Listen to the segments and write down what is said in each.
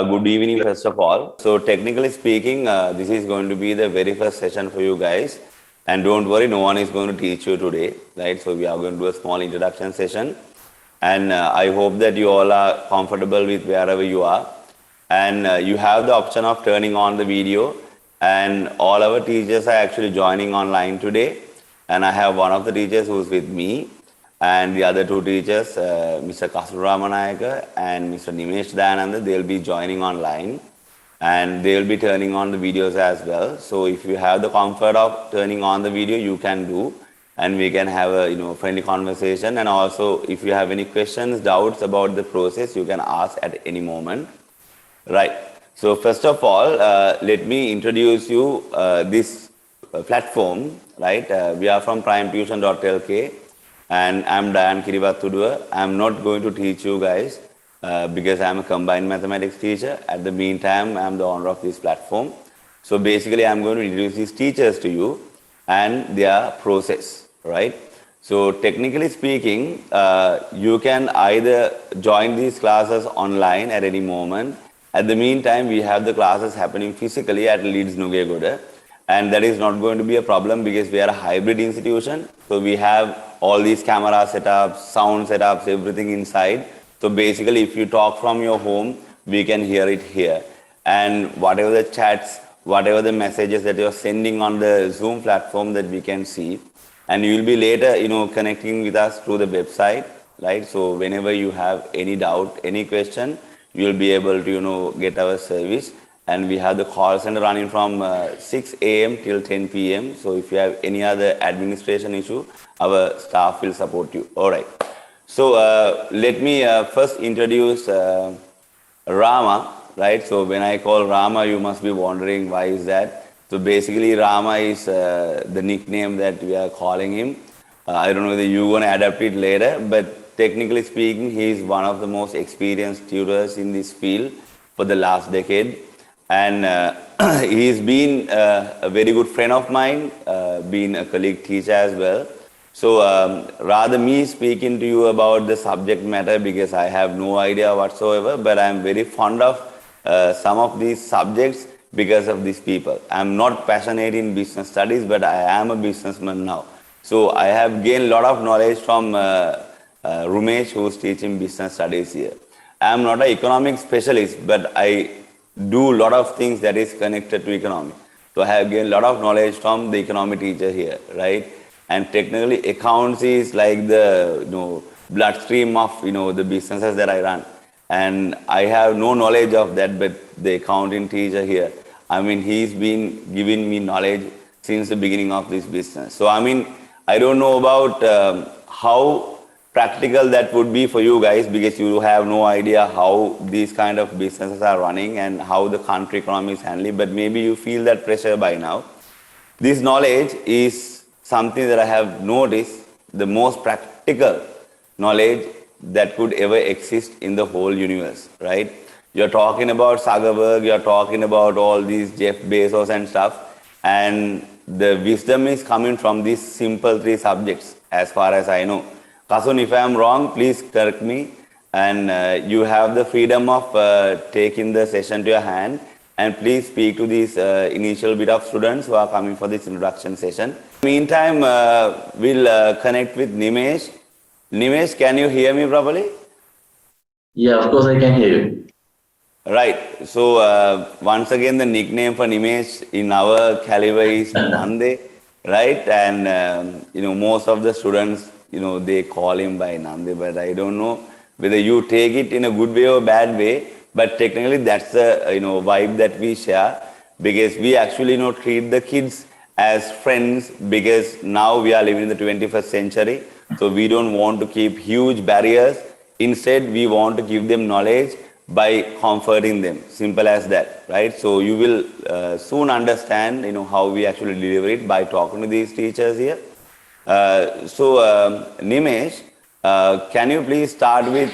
Good evening, first of all. So technically speaking, this is going to be the very first session for you guys. And don't worry, no one is going to teach you today, right? So we are going to do a small introduction session. And I hope that you all are comfortable with wherever you are. And you have the option of turning on the video. And all our teachers are actually joining online today. And I have one of the teachers who's with me. And the other two teachers, Mr. Kasuramanayaka and Mr. Nimesh Dayananda, they'll be joining online. And they'll be turning on the videos as well. So if you have the comfort of turning on the video, you can do. And we can have a friendly conversation. And also, if you have any questions, doubts about the process, you can ask at any moment. Right. So first of all, let me introduce you this platform. Right. We are from primetuition.lk. And I'm Dayan Kiribathudua. I'm not going to teach you guys because I'm a combined mathematics teacher. At the meantime, I'm the owner of this platform. So basically, I'm going to introduce these teachers to you and their process, right? So technically speaking, you can either join these classes online at any moment. At the meantime, we have the classes happening physically at LEEDS Nugegoda. And that is not going to be a problem because we are a hybrid institution. So we have all these camera setups, sound setups, everything inside. So basically, if you talk from your home, we can hear it here. And whatever the chats, whatever the messages that you're sending on the Zoom platform that we can see. And you will be later, connecting with us through the website, right? So whenever you have any doubt, any question, you will be able to, get our service. And we have the call center running from 6 a.m. till 10 p.m. So if you have any other administration issue, our staff will support you. All right. So let me first introduce Rama, right? So when I call Rama, you must be wondering why is that. So basically, Rama is the nickname that we are calling him. I don't know whether you're going to adapt it later, but technically speaking, he is one of the most experienced tutors in this field for the last decade. And he's been a very good friend of mine, been a colleague teacher as well. So rather me speaking to you about the subject matter because I have no idea whatsoever, but I'm very fond of some of these subjects because of these people. I'm not passionate in business studies, but I am a businessman now. So I have gained a lot of knowledge from Rumesh, who's teaching business studies here. I'm not an economic specialist, but I do a lot of things that is connected to economy. So I have gained a lot of knowledge from the economy teacher here, right? And technically accounts is like the bloodstream of the businesses that I run. And I have no knowledge of that, but the accounting teacher here, I mean, he's been giving me knowledge since the beginning of this business. So I mean, I don't know about how practical that would be for you guys because you have no idea how these kind of businesses are running and how the country economy is handling, but maybe you feel that pressure by now. This knowledge is something that I have noticed, the most practical knowledge that could ever exist in the whole universe, right? You're talking about Zuckerberg, you're talking about all these Jeff Bezos and stuff, and the wisdom is coming from these simple three subjects as far as I know. Kasun, if I am wrong, please correct me. And you have the freedom of taking the session to your hand. And please speak to these initial bit of students who are coming for this introduction session. Meantime, we'll connect with Nimesh. Nimesh, can you hear me properly? Yeah, of course I can hear you. Right. So once again, the nickname for Nimesh in our caliber is Nande, right? And most of the students, they call him by Nande, but I don't know whether you take it in a good way or bad way. But technically, that's the vibe that we share because we actually treat the kids as friends because now we are living in the 21st century. So we don't want to keep huge barriers. Instead, we want to give them knowledge by comforting them. Simple as that, right? So you will soon understand how we actually deliver it by talking to these teachers here. Nimesh, can you please start with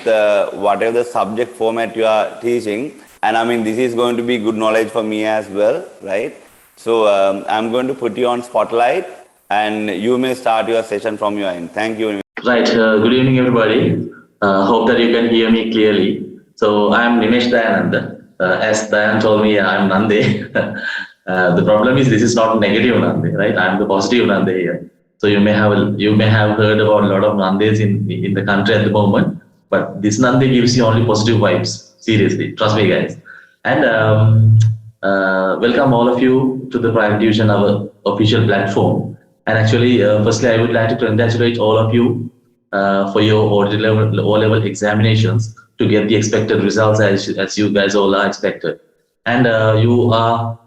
whatever the subject format you are teaching? And I mean, this is going to be good knowledge for me as well, right? So I'm going to put you on spotlight and you may start your session from your end. Thank you. Right. Good evening, everybody. Hope that you can hear me clearly. So I am Nimesh Dayananda. As Diane told me, I'm Nande. The problem is this is not negative Nande, right? I'm the positive Nande here. So you may have heard about a lot of Nandes in the country at the moment, but this Nande gives you only positive vibes. Seriously, trust me, guys. And welcome all of you to the Prime Tuition, our official platform. And actually, firstly, I would like to congratulate all of you for your O-level examinations to get the expected results as you guys all are expected. And you are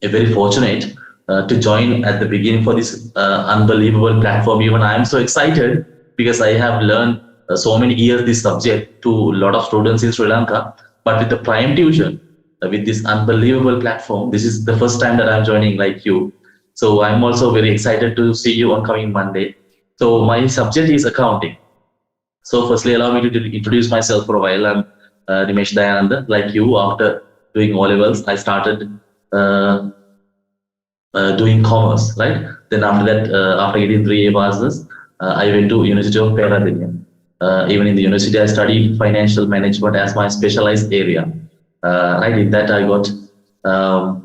very fortunate to join at the beginning for this unbelievable platform. Even I am so excited because I have learned so many years this subject to a lot of students in Sri Lanka. But with the Prime Tuition, with this unbelievable platform, this is the first time that I'm joining like you. So I'm also very excited to see you on coming Monday. So my subject is accounting. So firstly, allow me to introduce myself for a while. I'm Nimesh Dayananda. Like you, after doing O-levels, I started doing commerce, right? Then after that, after getting 3 A passes, I went to University of Peradeniya. Even in the university, I studied financial management as my specialized area. Right, in that I got a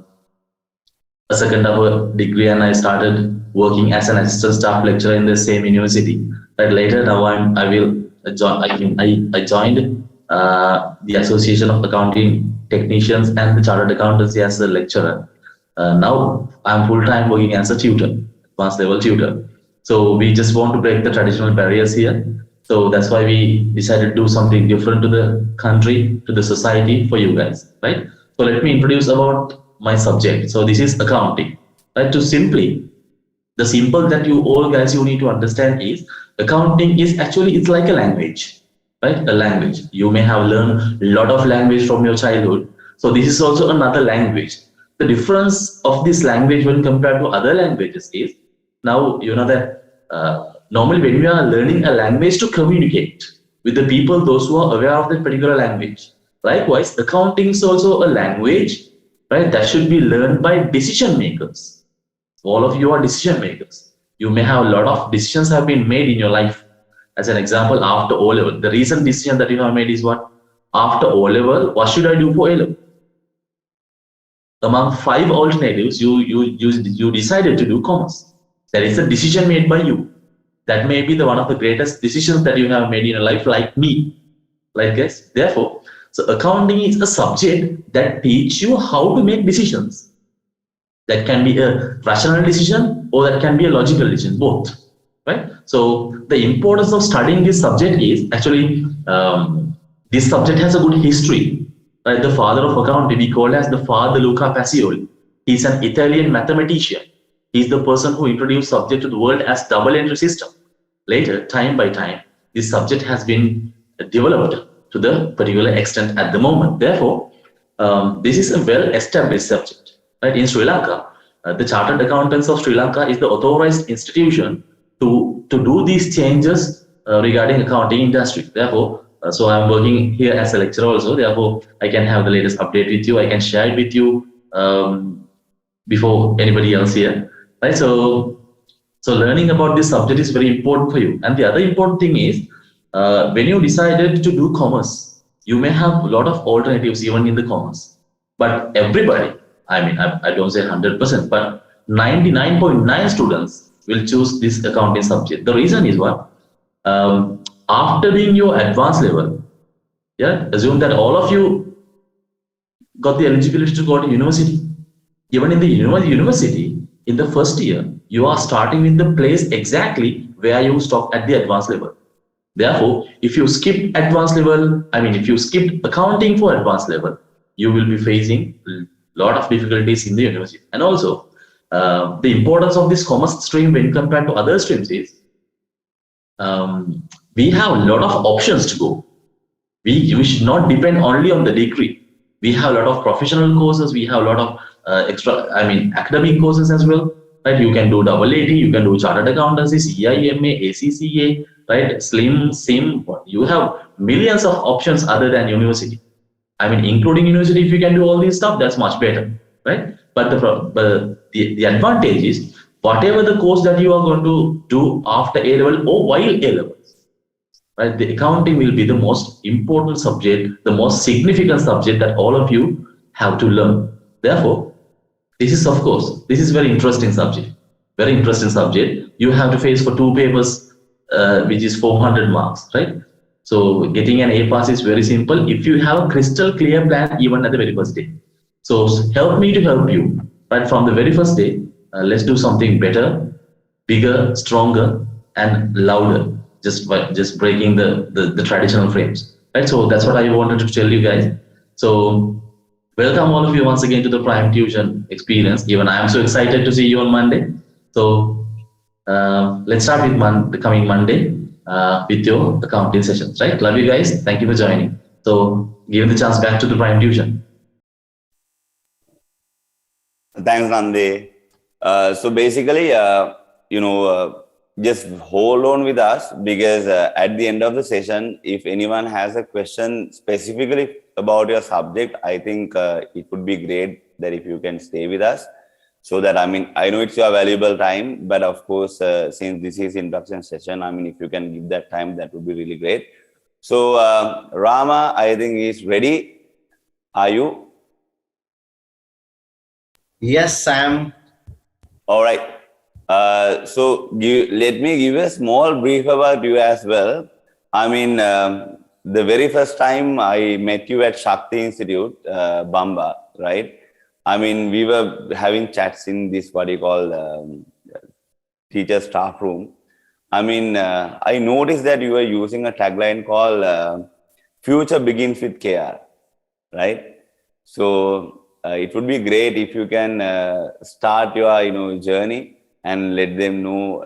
second upper degree, and I started working as an assistant staff lecturer in the same university. But later, now I joined the Association of Accounting Technicians and the Chartered Accountancy as a lecturer. Now I'm full-time working as a tutor, advanced level tutor. So we just want to break the traditional barriers here. So that's why we decided to do something different to the country, to the society, for you guys, right? So let me introduce about my subject. So this is accounting, right? The simple that you all guys you need to understand is accounting is actually it's like a language, right? A language. You may have learned a lot of language from your childhood. So this is also another language. The difference of this language when compared to other languages is now you know that normally when we are learning a language to communicate with the people, those who are aware of that particular language. Likewise, accounting is also a language, right, that should be learned by decision makers. All of you are decision makers. You may have a lot of decisions have been made in your life. As an example, after O-level, the recent decision that you have made is what? After O-level, what should I do for A-level? Among 5 alternatives, you decided to do commerce. That is a decision made by you. That may be one of the greatest decisions that you have made in your life, like me, like guys. Therefore, so accounting is a subject that teaches you how to make decisions. That can be a rational decision or that can be a logical decision, both, right? So the importance of studying this subject is actually this subject has a good history. Right? The father of accounting, we call as the father Luca Pacioli. He's an Italian mathematician. He's the person who introduced subject to the world as double entry system. Later, time by time, this subject has been developed to the particular extent at the moment. Therefore, this is a well-established subject. Right? In Sri Lanka, the Chartered Accountants of Sri Lanka is the authorized institution to do these changes regarding accounting industry. Therefore, so I'm working here as a lecturer also. Therefore, I can have the latest update with you. I can share it with you before anybody else here. Right? So learning about this subject is very important for you. And the other important thing is when you decided to do commerce, you may have a lot of alternatives even in the commerce. But everybody, I mean, I don't say 100%, but 99.9 students will choose this accounting subject. The reason is what? After doing your advanced level, yeah, assume that all of you got the eligibility to go to university. Even in the university, in the first year, you are starting with the place exactly where you stopped at the advanced level. Therefore, if you skip advanced level, I mean, if you skip accounting for advanced level, you will be facing a lot of difficulties in the university. And also, the importance of this commerce stream when compared to other streams is we have a lot of options to go. We should not depend only on the degree. We have a lot of professional courses. We have a lot of academic courses as well. Right? You can do AAT, you can do Chartered Accountancy, CIMA, ACCA, right? SLIM, SIM. You have millions of options other than university. I mean, including university, if you can do all this stuff, that's much better, right? But the advantage is whatever the course that you are going to do after A level or while A levels, right? The accounting will be the most important subject, the most significant subject that all of you have to learn. Therefore, this is, of course, this is very interesting subject. Very interesting subject. You have to face for 2 papers, which is 400 marks, right? So getting an A pass is very simple if you have a crystal clear plan even at the very first day. So help me to help you, right? From the very first day, let's do something better, bigger, stronger, and louder. Just breaking the traditional frames, right? So that's what I wanted to tell you guys. So welcome all of you once again to the Prime Tuition experience. Even I am so excited to see you on Monday. So let's start with the coming Monday with your accounting sessions, right? Love you guys. Thank you for joining. So giving the chance back to the Prime Tuition. Thanks, Nandi. So basically, just hold on with us, because at the end of the session, if anyone has a question specifically about your subject, I think it would be great that if you can stay with us, so that, I know it's your valuable time, but of course, since this is induction session, if you can give that time, that would be really great. So Rama, I think is ready. Are you? Yes, Sam. All right. So let me give a small brief about you as well. The very first time I met you at Shakti Institute, Bamba, right? We were having chats in this, what you call, teacher staff room. I noticed that you were using a tagline called "Future begins with KR," right? So it would be great if you can start your journey and let them know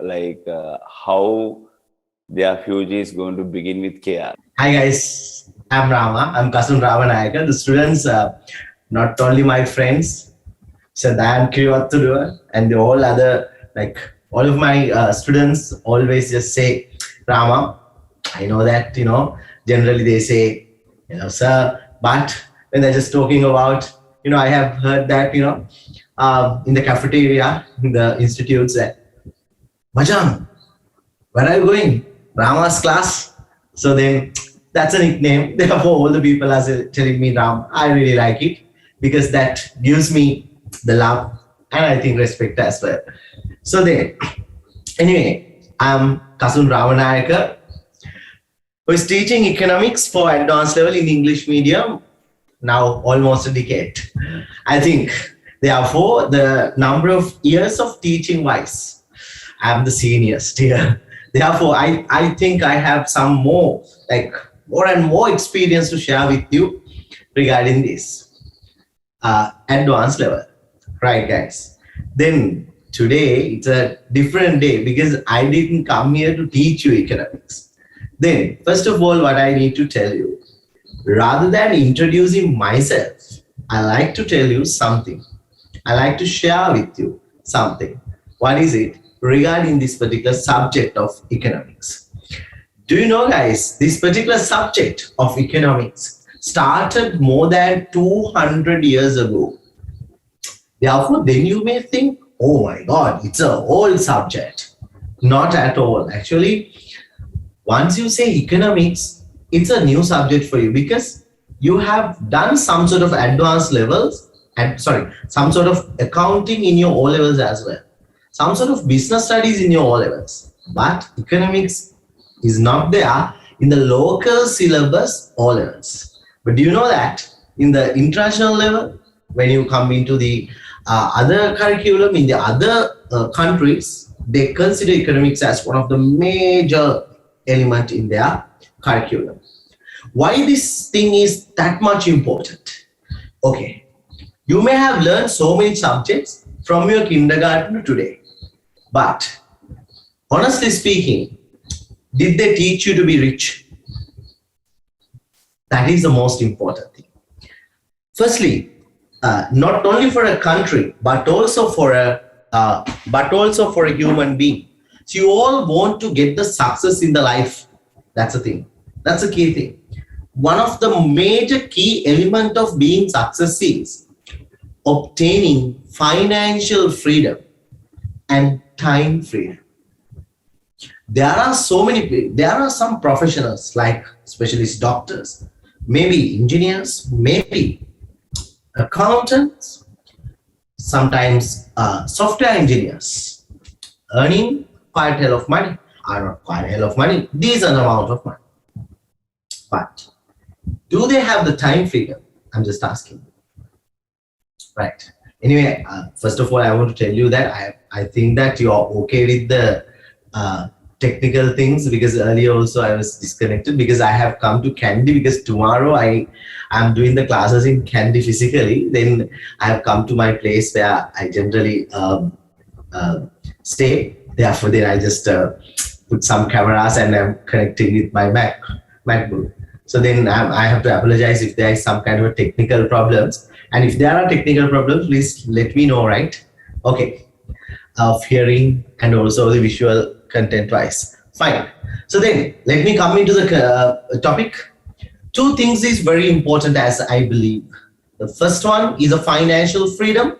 how their future is going to begin with KR. Hi guys, I'm Rama. I'm Kasun Ramanayaka. The students are not only my friends, Sadan Krivaturu, and all other, all of my students always just say, Rama. I know that, generally they say, sir, but when they're just talking about, I have heard that, in the cafeteria, in the institutes, that, Bajang, where are you going? Rama's class. So then that's a nickname. Therefore, all the people are telling me Ram. I really like it because that gives me the love and I think respect as well. So then, anyway, I'm Kasun Ramanayaka, who is teaching economics for advanced level in English medium now almost a decade. I think, therefore, the number of years of teaching wise, I'm the seniorest here. Therefore, I think I have some more and more experience to share with you regarding this advanced level, right, guys? Then today it's a different day because I didn't come here to teach you economics. Then, first of all, what I need to tell you, rather than introducing myself, I like to tell you something. I like to share with you something. What is it? Regarding this particular subject of economics. Do you know, guys, this particular subject of economics started more than 200 years ago. Therefore, then you may think, oh my God, it's an old subject. Not at all. Actually, once you say economics, it's a new subject for you because you have done some sort of advanced levels and some sort of accounting in your O levels as well. Some sort of business studies in your O levels, but economics is not there in the local syllabus O levels. But do you know that in the international level, when you come into the other curriculum in the other countries, they consider economics as one of the major element in their curriculum. Why this thing is that much important? Okay, you may have learned so many subjects from your kindergarten to today. But honestly speaking, did they teach you to be rich? That is the most important thing. Firstly, not only for a country, but also for a human being. So you all want to get the success in the life. That's the thing. That's the key thing. One of the major key element of being success is obtaining financial freedom and time freedom. there are there are some professionals like specialist doctors, maybe engineers, maybe accountants, sometimes software engineers earning quite a hell of money, or not quite a hell of money, decent amount of money. But do they have the time freedom? I'm just asking. Right. Anyway, first of all, I want to tell you that I think that you're okay with the technical things, because earlier also I was disconnected because I have come to Kandy because tomorrow I am doing the classes in Kandy physically. Then I have come to my place where I generally stay. Therefore, then I just put some cameras and I'm connecting with my MacBook. So then I have to apologize if there is some kind of technical problems. And if there are technical problems, please let me know, right? Okay. Of hearing and also the visual content wise. Fine. So then let me come into the topic. Two things is very important, as I believe. The first one is a financial freedom.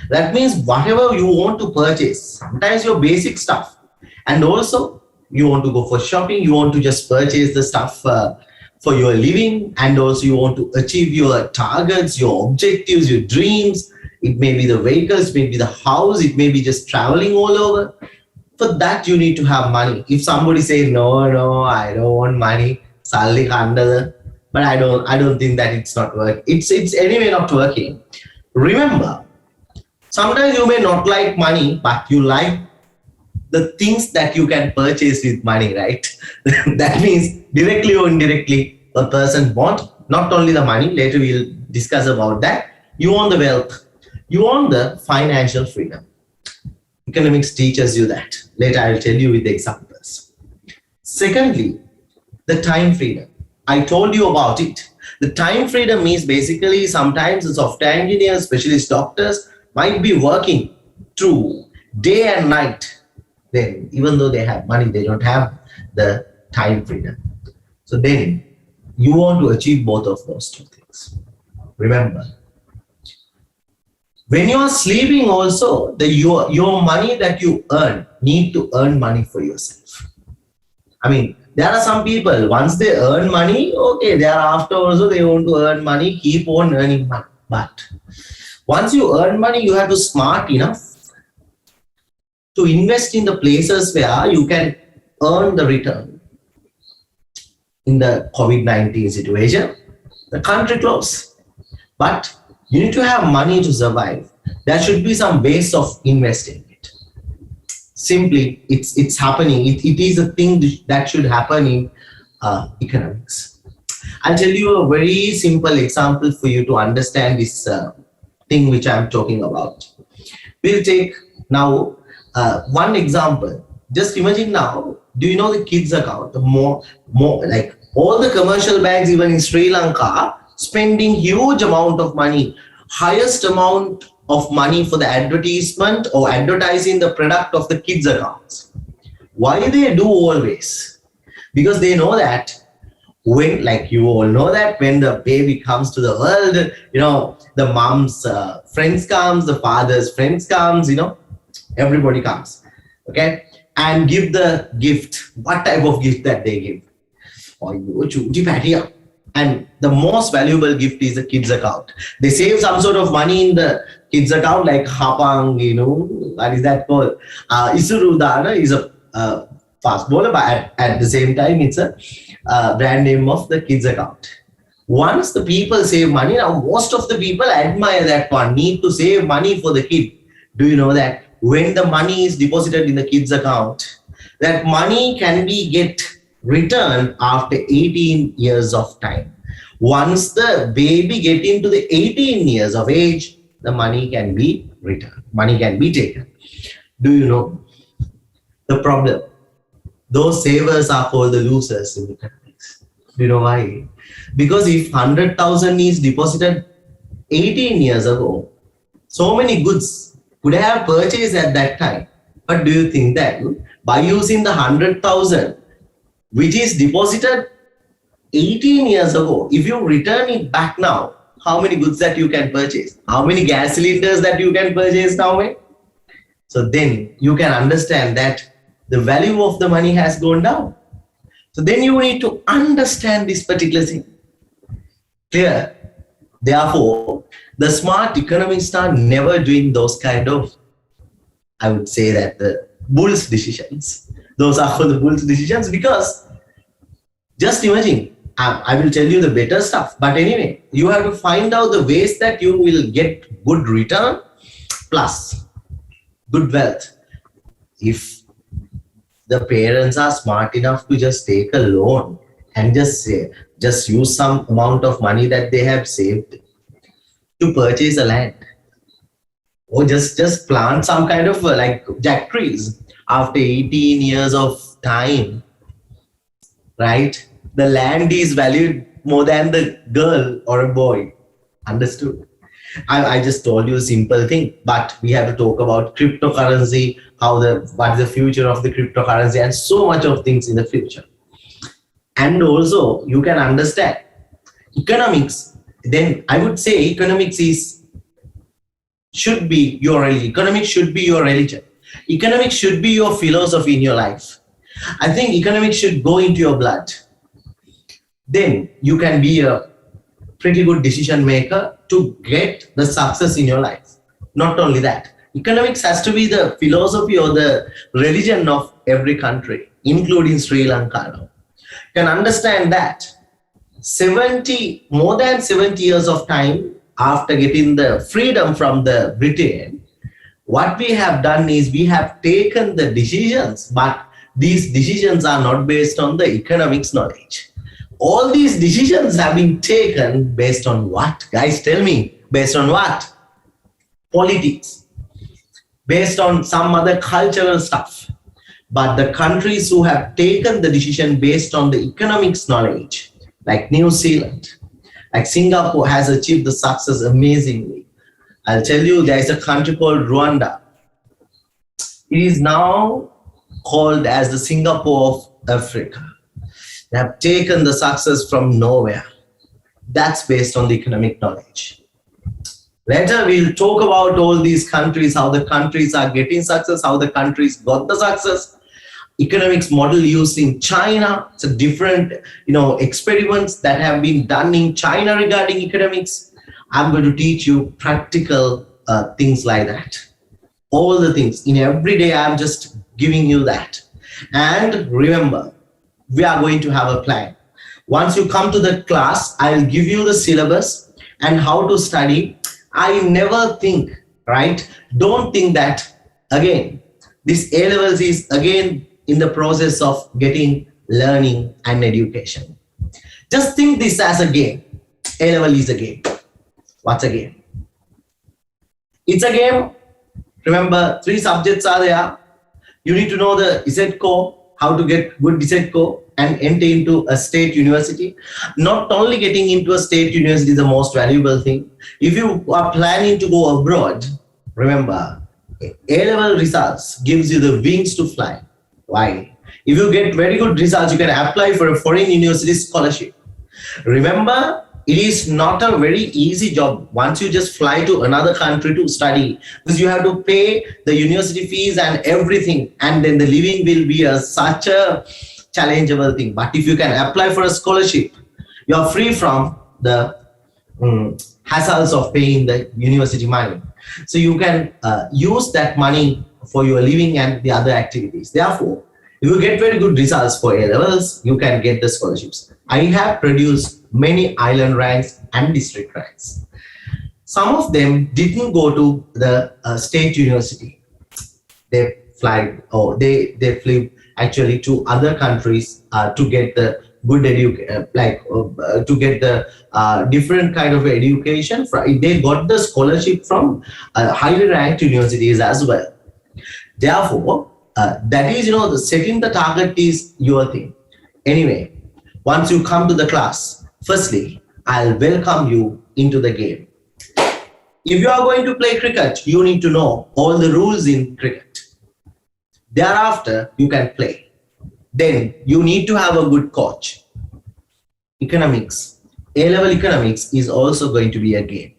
That means whatever you want to purchase, sometimes your basic stuff, and also you want to go for shopping, you want to just purchase the stuff for your living, and also you want to achieve your targets, your objectives, your dreams. It may be the vehicles, it may be the house, it may be just traveling all over. For that, you need to have money. If somebody says, no, I don't want money, but I don't think that it's not working. It's anyway not working. Remember, sometimes you may not like money, but you like the things that you can purchase with money, right? That means directly or indirectly, a person wants not only the money, later we'll discuss about that. You want the wealth. You want the financial freedom. Economics teaches you that. Later I'll tell you with the examples. Secondly, the time freedom. I told you about it. The time freedom is basically sometimes the software engineers, specialist doctors might be working through day and night. Then even though they have money, they don't have the time freedom. So then you want to achieve both of those two things. Remember, when you are sleeping also, your money that you earn, need to earn money for yourself. I mean, there are some people, once they earn money, okay, thereafter also they want to earn money, keep on earning money. But once you earn money, you have to smart enough to invest in the places where you can earn the return. In the COVID-19 situation, the country closed. But you need to have money to survive. There should be some base of investing it. Simply, it's happening. It is a thing that should happen in economics. I'll tell you a very simple example for you to understand this thing which I'm talking about. We'll take now one example. Just imagine now, do you know the kids account? More like all the commercial banks, even in Sri Lanka, spending huge amount of money, highest amount of money for the advertisement or advertising the product of the kids accounts. Why they do always? Because they know that when, like you all know that when the baby comes to the world, you know, the mom's friends comes, the father's friends comes, you know, everybody comes, okay, and give the gift. What type of gift that they give? And the most valuable gift is the kids account. They save some sort of money in the kids account, like Hapang, you know, what is that called? Isurudana is a fast bowler, but at the same time, it's a brand name of the kids account. Once the people save money, now most of the people admire that one, need to save money for the kid. Do you know that when the money is deposited in the kids account, that money can be get returned after 18 years of time. Once the baby get into the 18 years of age, the money can be returned. Money can be taken. Do you know the problem? Those savers are called the losers in economics. Do you know why? Because if 100,000 is deposited 18 years ago, so many goods could have purchased at that time. But do you think that by using the 100,000, which is deposited 18 years ago, if you return it back now, how many goods that you can purchase? How many gas cylinders that you can purchase now? So then you can understand that the value of the money has gone down. So then you need to understand this particular thing. Clear? Therefore, the smart economists are never doing those kind of, I would say that the bull's decisions. Those are for the bull's decisions, because just imagine, I will tell you the better stuff. But anyway, you have to find out the ways that you will get good return plus good wealth. If the parents are smart enough to just take a loan and just use some amount of money that they have saved to purchase a land, or just plant some kind of like jack trees, after 18 years of time, right? The land is valued more than the girl or a boy. Understood? I just told you a simple thing, but we have to talk about cryptocurrency, what is the future of the cryptocurrency, and so much of things in the future. And also you can understand economics. Then I would say economics should be your religion. Economics should be your religion. Economics should be your philosophy in your life. I think economics should go into your blood. Then you can be a pretty good decision maker to get the success in your life. Not only that, economics has to be the philosophy or the religion of every country, including Sri Lanka now. You can understand that more than 70 years of time after getting the freedom from the Britain, what we have done is we have taken the decisions, but these decisions are not based on the economics knowledge. All these decisions have been taken based on what? Guys, tell me, based on what? Politics, based on some other cultural stuff. But the countries who have taken the decision based on the economics knowledge, like New Zealand, like Singapore, has achieved the success amazingly. I'll tell you, there is a country called Rwanda. It is now called as the Singapore of Africa. They have taken the success from nowhere. That's based on the economic knowledge. Later, we'll talk about all these countries, how the countries are getting success, how the countries got the success. Economics model used in China. It's a different, experiments that have been done in China regarding economics. I'm going to teach you practical things like that. All the things in every day, I'm just giving you that. And remember, we are going to have a plan. Once you come to the class, I'll give you the syllabus and how to study. I never think, right? Don't think that, again, this A-levels is again in the process of getting learning and education. Just think this as a game. A-level is a game. What's a game? It's a game. Remember, 3 subjects are there. You need to know the Z core, how to get good Z core and enter into a state university. Not only getting into a state university is the most valuable thing. If you are planning to go abroad, remember, A-level results gives you the wings to fly. Why? If you get very good results, you can apply for a foreign university scholarship. Remember, it is not a very easy job once you just fly to another country to study, because you have to pay the university fees and everything, and then the living will be such a challengeable thing. But if you can apply for a scholarship, you are free from the hassles of paying the university money. So you can use that money for your living and the other activities. Therefore, if you get very good results for A-levels, you can get the scholarships. I have produced many island ranks and district ranks. Some of them didn't go to the state university. They flew actually to other countries to get the good to get the different kind of education. They got the scholarship from highly ranked universities as well. Therefore, that is, the setting the target is your thing. Anyway, once you come to the class, firstly, I'll welcome you into the game. If you are going to play cricket, you need to know all the rules in cricket. Thereafter, you can play. Then you need to have a good coach. Economics, A-level economics is also going to be a game.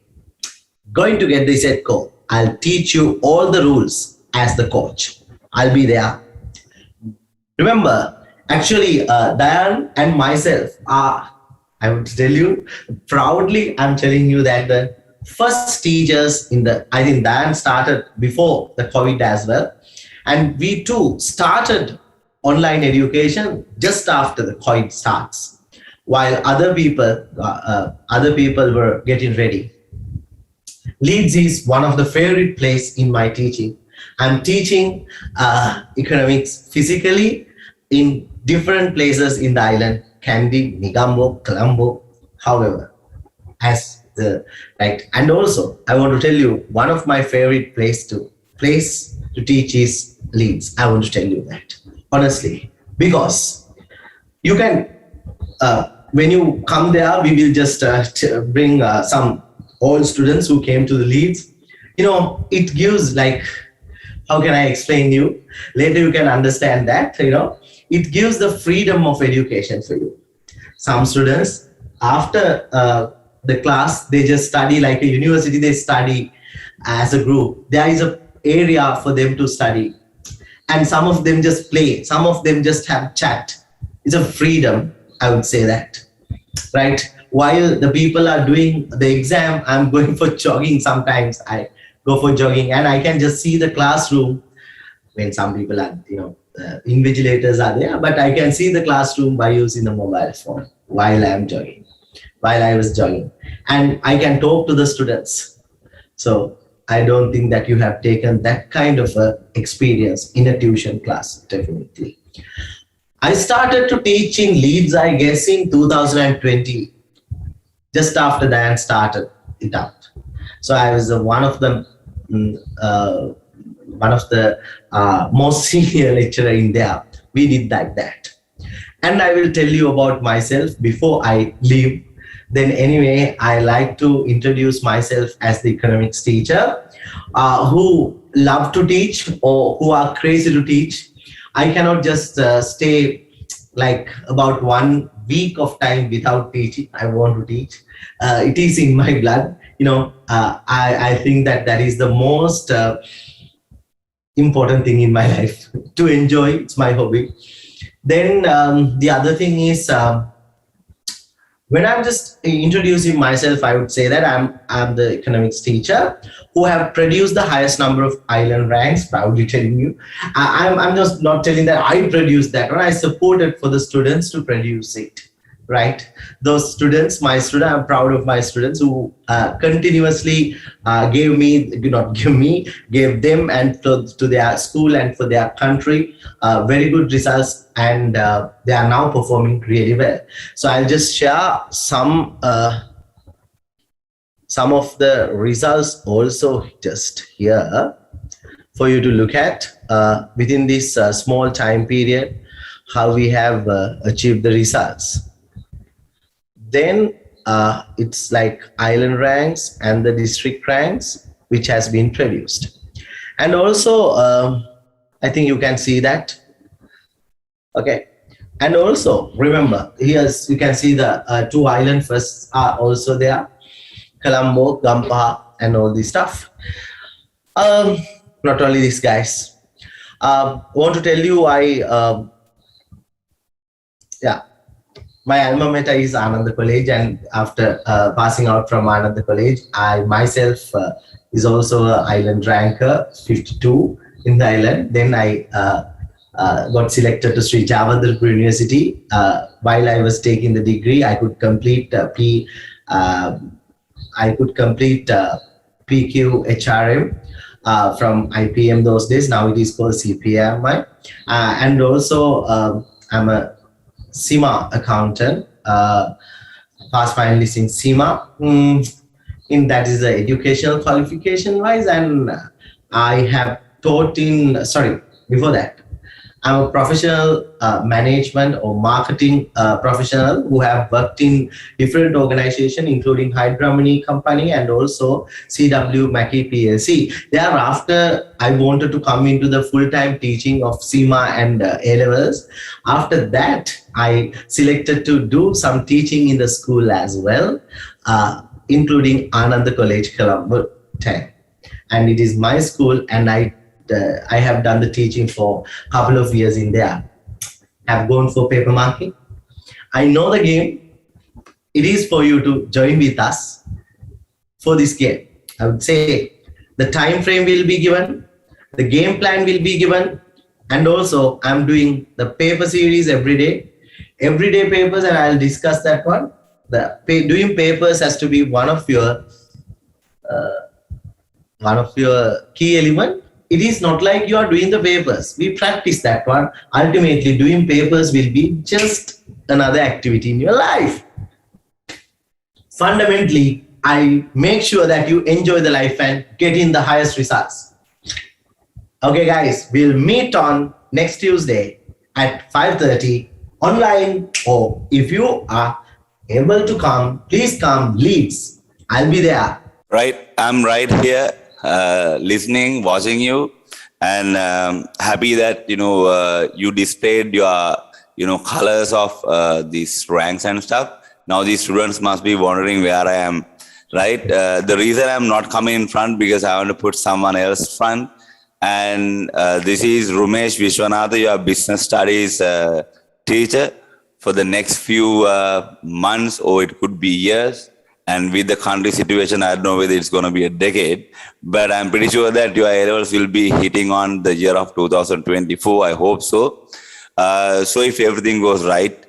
Going to get the set call. I'll teach you all the rules as the coach. I'll be there. Remember, actually, Diane and myself are, I would tell you, proudly, I'm telling you that the first teachers in the, I think Diane started before the COVID as well. And we too started online education just after the COVID starts, while other people were getting ready. Leeds is one of the favorite place in my teaching. I'm teaching economics physically in different places in the island, Kandy, Nigambo, Colombo, however, as the right. And also, I want to tell you one of my favorite place to teach is Leeds. I want to tell you that honestly, because you can when you come there, we will just bring some old students who came to the Leeds. You know, it gives like, how can I explain you? Later you can understand that, you know, it gives the freedom of education for you. Some students, after the class, they just study like a university, they study as a group. There is a area for them to study. And some of them just play, some of them just have chat. It's a freedom, I would say that, right? While the people are doing the exam, I'm going for jogging sometimes. I go for jogging and I can just see the classroom when some people are, you know, invigilators are there, but I can see the classroom by using the mobile phone while I'm jogging, while I was jogging. And I can talk to the students. So I don't think that you have taken that kind of experience in a tuition class, definitely. I started to teach in Leeds, I guess, in 2020, just after Dan started it up. So I was one of the most senior lecturer in there. We did like that. And I will tell you about myself before I leave. Then anyway, I like to introduce myself as the economics teacher who love to teach or who are crazy to teach. I cannot just stay like about 1 week of time without teaching. I want to teach. It is in my blood. You know, I think that that is the most important thing in my life to enjoy. It's my hobby. Then the other thing is, when I'm just introducing myself, I would say that I'm the economics teacher who have produced the highest number of island ranks, proudly telling you. I'm just not telling that I produced that one. I supported for the students to produce it, right? Those students, my student, I'm proud of my students who continuously gave them and to their school and for their country very good results, and they are now performing really well. So I'll just share some of the results also just here for you to look at within this small time period, how we have achieved the results. Then it's like island ranks and the district ranks which has been produced. And also I think you can see that. Okay. And also remember, here you can see the 2 island firsts are also there, Colombo, Gampa, and all this stuff. Not only these guys. Want to tell you, my alma mater is Ananda College, and after passing out from Ananda College, I myself is also an island ranker, 52 in the island. Then I got selected to Sri Lanka University. While I was taking the degree, I could complete PQ HRM from IPM those days. Now it is called CPMI. And also I'm a CIMA accountant, past finalist in CIMA. In that is the educational qualification wise, and I have taught in, before that, I'm a professional management or marketing professional who have worked in different organizations, including Hydramani Company and also CW Mackey PLC. Thereafter, I wanted to come into the full-time teaching of CIMA and A-levels. After that, I selected to do some teaching in the school as well, including Ananda College, Colombo 10. And it is my school, and I have done the teaching for a couple of years in there. have gone for paper marking. I know the game. It is for you to join with us for this game. I would say the time frame will be given, the game plan will be given, and also I'm doing the paper series everyday papers, and I'll discuss that one. Doing papers has to be one of your key element. It is not like you are doing the papers. We practice that one. Ultimately, doing papers will be just another activity in your life. Fundamentally, I make sure that you enjoy the life and get in the highest results. Okay, guys, we'll meet on next Tuesday at 5:30 online, or if you are able to come, please come, LEEDS. I'll be there. Right, I'm right here, listening, watching you, and happy that you displayed your colors of these ranks and stuff. Now these students must be wondering where I am. Right, the reason I'm not coming in front because I want to put someone else front. And this is Rumesh Vishwanatha, your business studies teacher for the next few months, or it could be years. And with the country situation, I don't know whether it's going to be a decade, but I'm pretty sure that your A-levels will be hitting on the year of 2024. I hope so. So if everything goes right.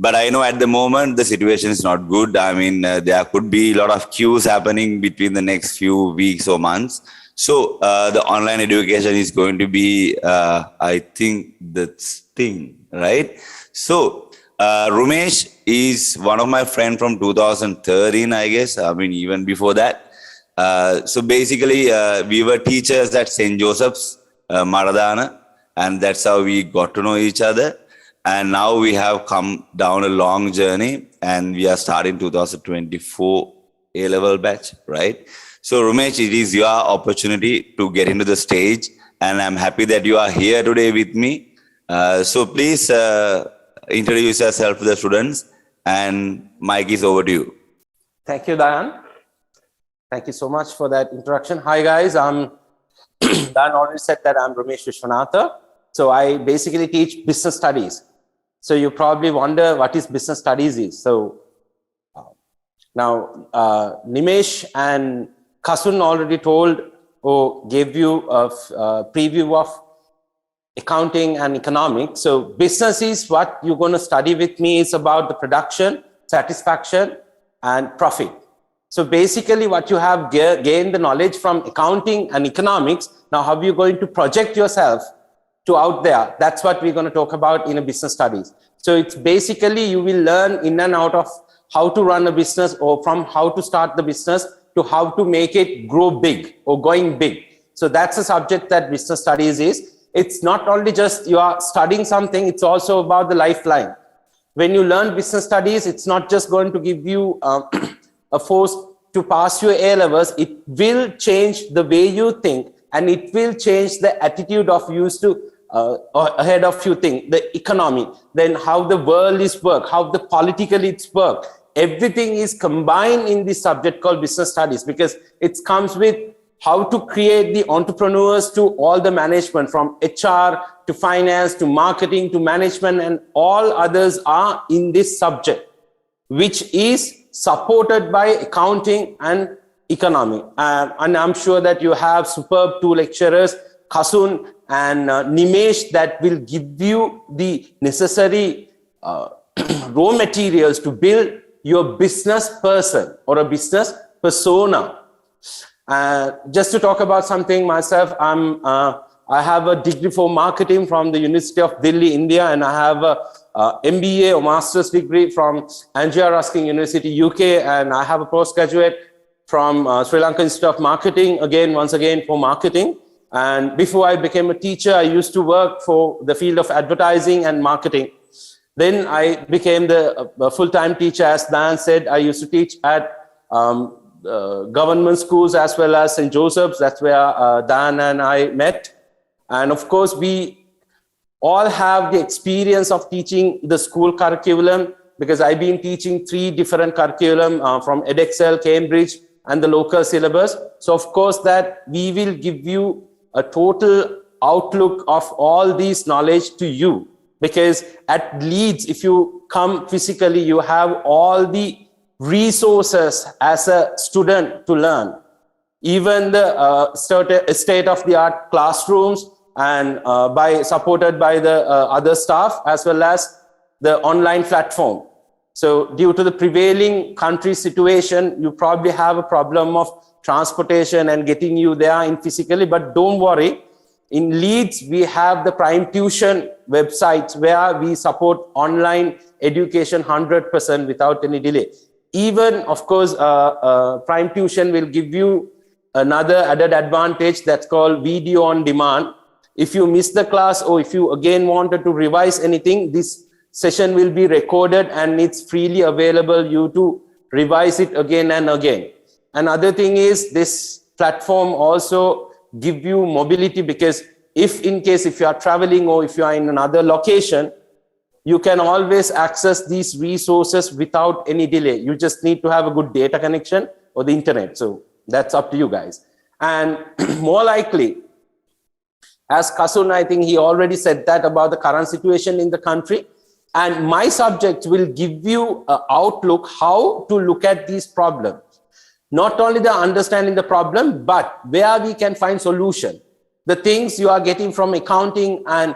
But I know at the moment, the situation is not good. I mean, there could be a lot of queues happening between the next few weeks or months. So the online education is going to be, I think, the thing, right? So Rumesh is one of my friends from 2013, I guess. I mean, even before that. So basically, we were teachers at St. Joseph's, Maradana, and that's how we got to know each other. And now we have come down a long journey, and we are starting 2024 A-level batch, right? So Rumesh, it is your opportunity to get into the stage, and I'm happy that you are here today with me. So please introduce yourself to the students, and Mike is over to you. Thank you, Dayan. Thank you so much for that introduction. Hi guys, Dayan already said that I'm Ramesh Vishwanatha. So I basically teach business studies. So you probably wonder what is business studies is. So now Nimesh and Kasun already told or gave you a preview of accounting and economics. So business is what you're going to study with me. It's about the production, satisfaction, and profit. So basically what you have gained the knowledge from accounting and economics. Now how are you going to project yourself to out there? That's what we're going to talk about in a business studies. So it's basically you will learn in and out of how to run a business, or from how to start the business to how to make it grow big or going big. So that's a subject that business studies is. It's not only just you are studying something, it's also about the lifeline. When you learn business studies, it's not just going to give you a force to pass your A-levels. It will change the way you think, and it will change the attitude of used to ahead of you think, the economy, then how the world is work, how the political it's work. Everything is combined in this subject called business studies, because it comes with how to create the entrepreneurs to all the management, from HR to finance to marketing to management, and all others are in this subject, which is supported by accounting and economy. And I'm sure that you have superb two lecturers, Kasun and Nimesh, that will give you the necessary raw materials to build your business person or a business persona. Just to talk about something myself, I have a degree for marketing from the University of Delhi, India, and I have a MBA or master's degree from Anglia Ruskin University, UK, and I have a postgraduate from Sri Lanka Institute of Marketing, once again for marketing. And before I became a teacher, I used to work for the field of advertising and marketing. Then I became the full-time teacher. As Dan said, I used to teach at government schools as well as St. Joseph's. That's where Dan and I met. And of course, we all have the experience of teaching the school curriculum, because I've been teaching 3 different curriculum from EdXL, Cambridge, and the local syllabus. So of course that we will give you a total outlook of all these knowledge to you. Because at LEEDS, if you come physically, you have all the resources as a student to learn. Even the state-of-the-art classrooms and supported by the other staff, as well as the online platform. So due to the prevailing country situation, you probably have a problem of transportation and getting you there in physically, but don't worry. In LEEDS, we have the Prime Tuition websites where we support online education 100% without any delay. Even, of course, Prime Tuition will give you another added advantage that's called video on demand. If you miss the class or if you again wanted to revise anything, this session will be recorded and it's freely available you to revise it again and again. Another thing is this platform also give you mobility, because if in case if you are traveling or if you are in another location, you can always access these resources without any delay. You just need to have a good data connection or the internet. So that's up to you guys. And more likely, as Kasun, I think he already said that about the current situation in the country. And my subject will give you an outlook how to look at these problems. Not only the understanding the problem, but where we can find solution. The things you are getting from accounting and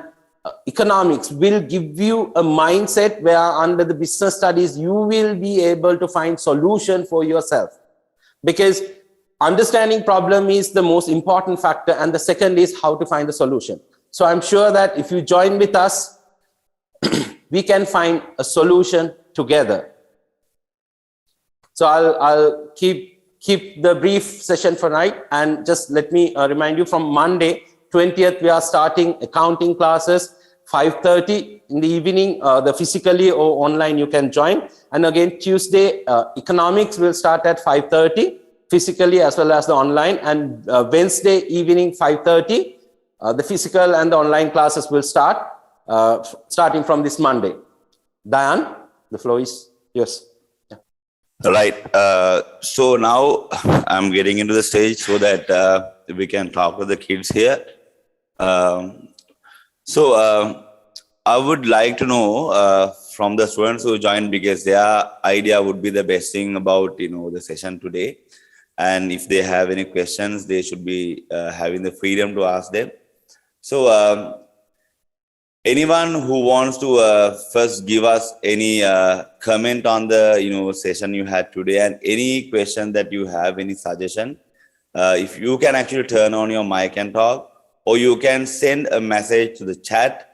economics will give you a mindset where under the business studies, you will be able to find solution for yourself. Because understanding problem is the most important factor. And the second is how to find the solution. So I'm sure that if you join with us, we can find a solution together. So I'll keep the brief session for night, and just let me remind you, from Monday 20th we are starting accounting classes 5:30 in the evening, the physically or online you can join. And again Tuesday economics will start at 5:30 physically as well as the online, and Wednesday evening 5:30 the physical and the online classes will start starting from this Monday. Diane, the floor is yours. Right. So now I'm getting into the stage so that we can talk with the kids here. I would like to know from the students who joined, because their idea would be the best thing about the session today. And if they have any questions, they should be having the freedom to ask them. So anyone who wants to first give us any comment on the session you had today, and any question that you have, any suggestion, if you can actually turn on your mic and talk, or you can send a message to the chat.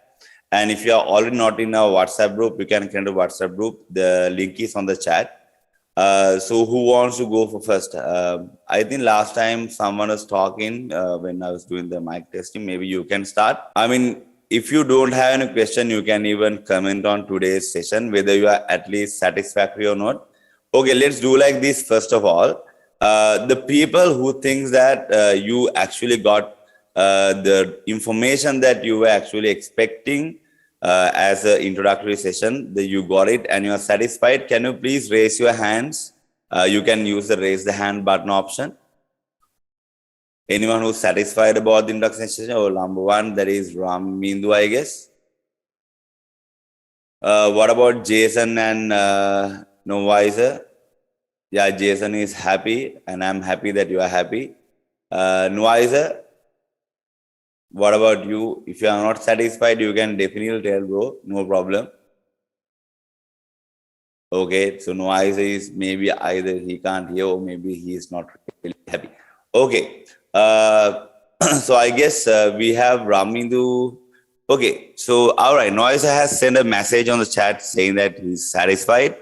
And if you are already not in our WhatsApp group, you can connect to WhatsApp group. The link is on the chat. So who wants to go for first? I think last time someone was talking when I was doing the mic testing. Maybe you can start. I mean, if you don't have any question, you can even comment on today's session, whether you are at least satisfactory or not. Okay, let's do like this. First of all, the people who thinks that you actually got the information that you were actually expecting as an introductory session, that you got it and you are satisfied, can you please raise your hands? You can use the raise the hand button option. Anyone who's satisfied about the introduction session? Oh, number one, that is Ramindu, I guess. What about Jason and Novizer? Yeah, Jason is happy, and I'm happy that you are happy. Novizer, what about you? If you are not satisfied, you can definitely tell, bro. No problem. Okay, so Novizer is maybe either he can't hear or maybe he is not really happy. Okay. So I guess we have Ramindu. Okay, so all right, Noiser has sent a message on the chat saying that he's satisfied.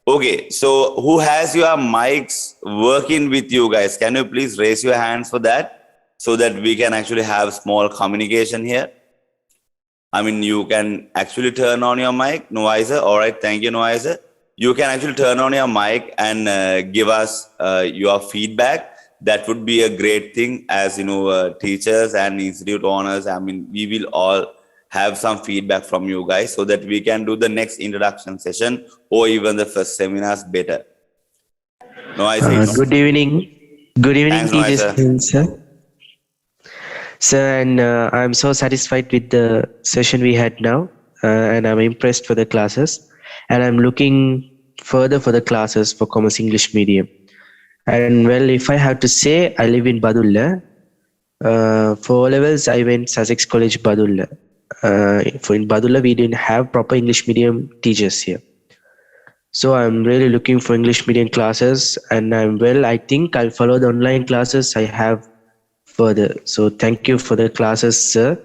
Okay, so who has your mics working with you guys? Can you please raise your hands for that, so that we can actually have small communication here? I mean, you can actually turn on your mic, Noiser. All right, thank you, Noiser. You can actually turn on your mic and give us your feedback. That would be a great thing, as teachers and institute owners. I mean, we will all have some feedback from you guys so that we can do the next introduction session or even the first seminars better. Good evening. Good evening, Thanks, teachers. Sir. Sir, and I'm so satisfied with the session we had now. and I'm impressed for the classes, and I'm looking further for the classes for Commerce English medium. And well, if I have to say, I live in Badulla. For O levels, I went Sussex College, Badulla. For in Badulla, we didn't have proper English medium teachers here. So I'm really looking for English medium classes, and I think I'll follow the online classes I have further. So thank you for the classes, sir.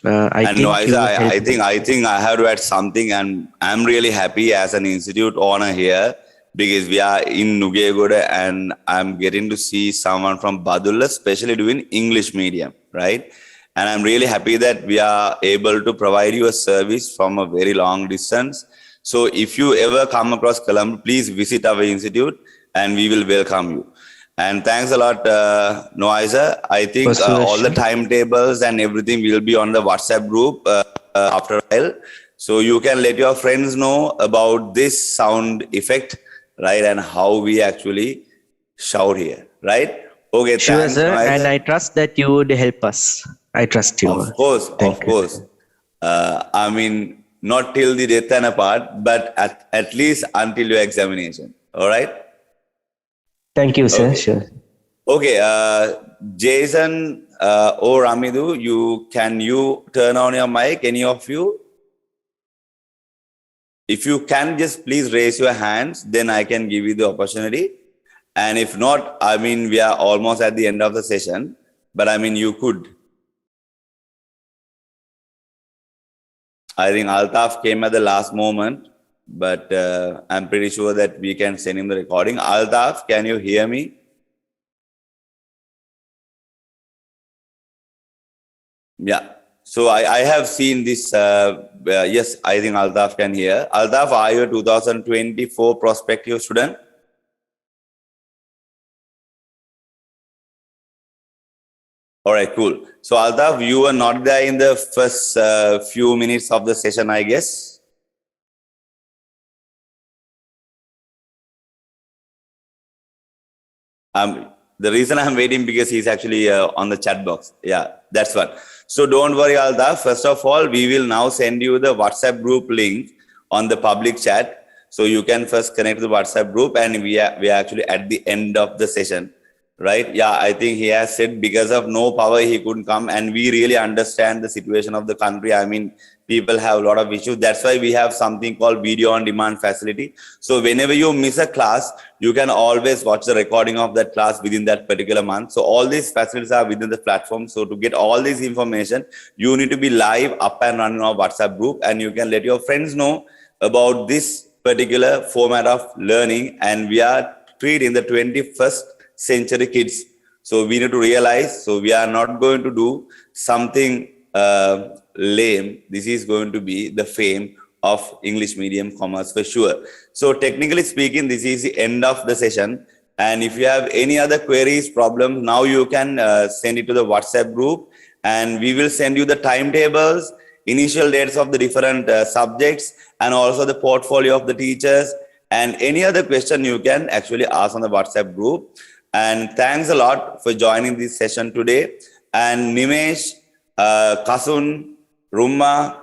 I And think you Noisa, will help me. I think I have to add something, and I'm really happy as an institute owner here because we are in Nugegoda, and I'm getting to see someone from Badulla, especially doing English medium, right? And I'm really happy that we are able to provide you a service from a very long distance. So if you ever come across Colombo, please visit our institute, and we will welcome you. And thanks a lot, Noiza. I think For sure, all the sure. timetables and everything will be on the WhatsApp group after a while. So you can let your friends know about this sound effect, right? And how we actually shout here, right? Okay, Sure, thanks, sir. And Noiza. I trust that you would help us. I trust you. Of course, of Thank you. course. I mean, not till the death and apart, but at least until your examination. All right? Thank you, sir. Okay. Sure. Okay, Jason or Ramidu, can you turn on your mic, any of you? If you can, just please raise your hands, then I can give you the opportunity. And if not, I mean, we are almost at the end of the session, but I mean, you could. I think Altaf came at the last moment, but I'm pretty sure that we can send him the recording. Altaf, can you hear me? Yeah. So I have seen this. Yes, I think Altaf can hear. Altaf, are you a 2024 prospective student? All right, cool. So Altaf, you were not there in the first few minutes of the session, I guess. The reason I'm waiting because he's actually on the chat box. Yeah, that's what. So don't worry, Altaf. First of all, we will now send you the WhatsApp group link on the public chat. So you can first connect to the WhatsApp group, and we are actually at the end of the session, right? Yeah, I think he has said because of no power, he couldn't come, and we really understand the situation of the country. I mean, people have a lot of issues. That's why we have something called video on demand facility. So whenever you miss a class, you can always watch the recording of that class within that particular month. So all these facilities are within the platform. So to get all this information, you need to be live, up and running on WhatsApp group, and you can let your friends know about this particular format of learning. And we are treating the 21st century kids. So we need to realize, so we are not going to do something lame. This is going to be the fame of English medium commerce for sure. So technically speaking, this is the end of the session. And if you have any other queries, problems, now you can send it to the WhatsApp group, and we will send you the timetables, initial dates of the different subjects, and also the portfolio of the teachers. And any other question you can actually ask on the WhatsApp group. And thanks a lot for joining this session today. And Nimesh, Kasun, Rumma.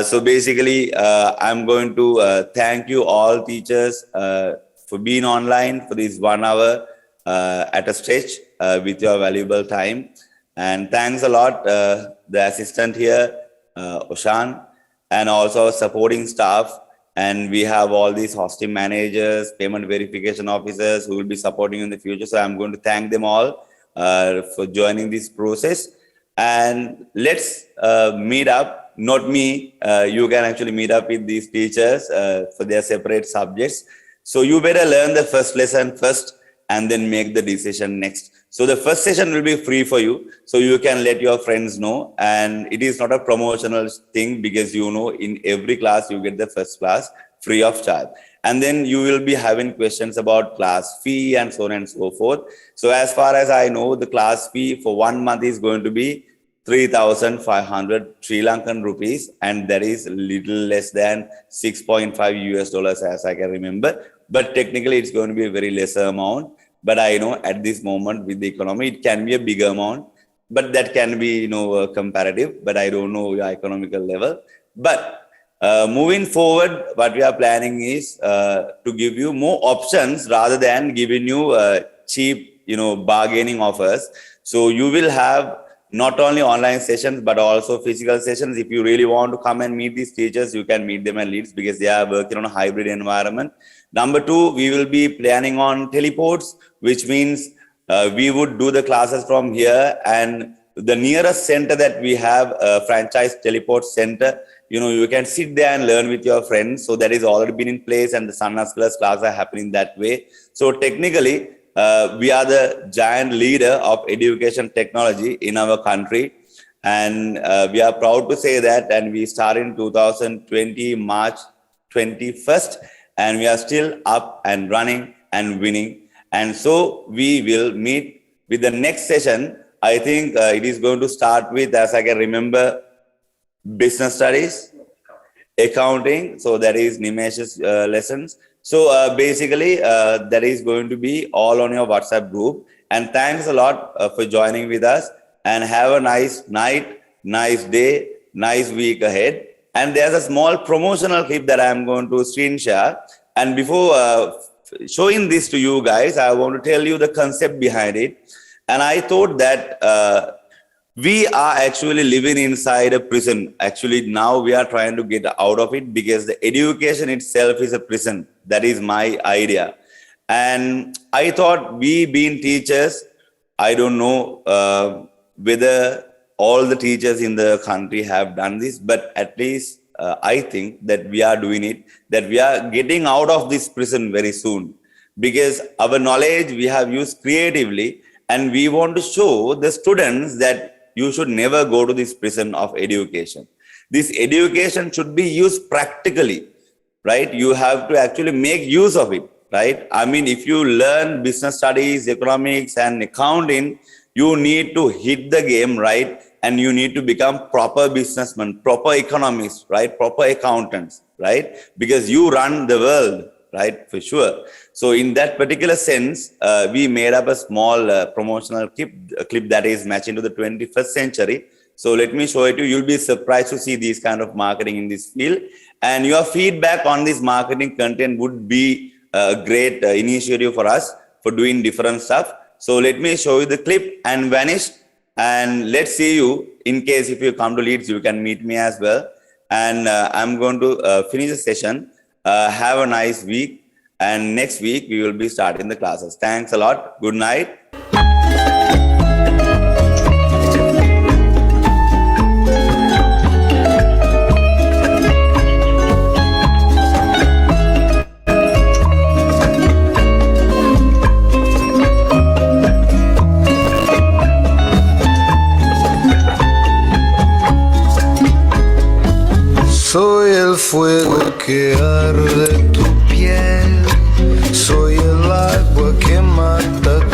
So basically, I'm going to thank you all teachers for being online for this 1 hour at a stretch with your valuable time. And thanks a lot, the assistant here, Oshan, and also supporting staff. And we have all these hosting managers, payment verification officers who will be supporting you in the future. So I'm going to thank them all for joining this process. And let's meet up, not me, you can actually meet up with these teachers for their separate subjects. So you better learn the first lesson first and then make the decision next. So the first session will be free for you. So you can let your friends know. And it is not a promotional thing because you know in every class you get the first class free of charge. And then you will be having questions about class fee and so on and so forth. So as far as I know, the class fee for 1 month is going to be 3,500 Sri Lankan rupees, and that is little less than 6.5 US dollars as I can remember. But technically it's going to be a very lesser amount. But I know at this moment with the economy, it can be a bigger amount, but that can be, comparative, but I don't know your economical level. But moving forward, what we are planning is to give you more options rather than giving you cheap, bargaining offers. So you will have not only online sessions, but also physical sessions. If you really want to come and meet these teachers, you can meet them at LEEDS because they are working on a hybrid environment. Number two, we will be planning on teleports, which means we would do the classes from here, and the nearest center that we have, a franchise teleport center, you can sit there and learn with your friends. So that is already been in place, and the Sun Hustlers class are happening that way. So technically, we are the giant leader of education technology in our country, and we are proud to say that. And we started in 2020 March 21st, and we are still up and running and winning. And so we will meet with the next session. I think it is going to start with, as I can remember, business studies, accounting. So that is Nimesh's lessons. So basically, that is going to be all on your WhatsApp group. And thanks a lot for joining with us, and have a nice night, nice day, nice week ahead. And there's a small promotional clip that I'm going to screen share. And before showing this to you guys, I want to tell you the concept behind it. And I thought that we are actually living inside a prison. Actually, now we are trying to get out of it because the education itself is a prison. That is my idea. And I thought, we being teachers, I don't know whether all the teachers in the country have done this, but at least I think that we are doing it, that we are getting out of this prison very soon, because our knowledge we have used creatively, and we want to show the students that you should never go to this prison of education. This education should be used practically, right? You have to actually make use of it, right? I mean, if you learn business studies, economics, and accounting, you need to hit the game, right? And you need to become proper businessmen, proper economists, right? Proper accountants, right? Because you run the world, right? For sure. So in that particular sense, we made up a small promotional clip that is matching to the 21st century. So let me show it to you. You'll be surprised to see these kind of marketing in this field. And your feedback on this marketing content would be a great initiative for us for doing different stuff. So let me show you the clip and vanish. And let's see you. In case if you come to LEEDS, you can meet me as well. And I'm going to finish the session. Have a nice week. And next week, we will be starting the classes. Thanks a lot. Good night. Soy el fuego que arde tu piel, soy el agua que mata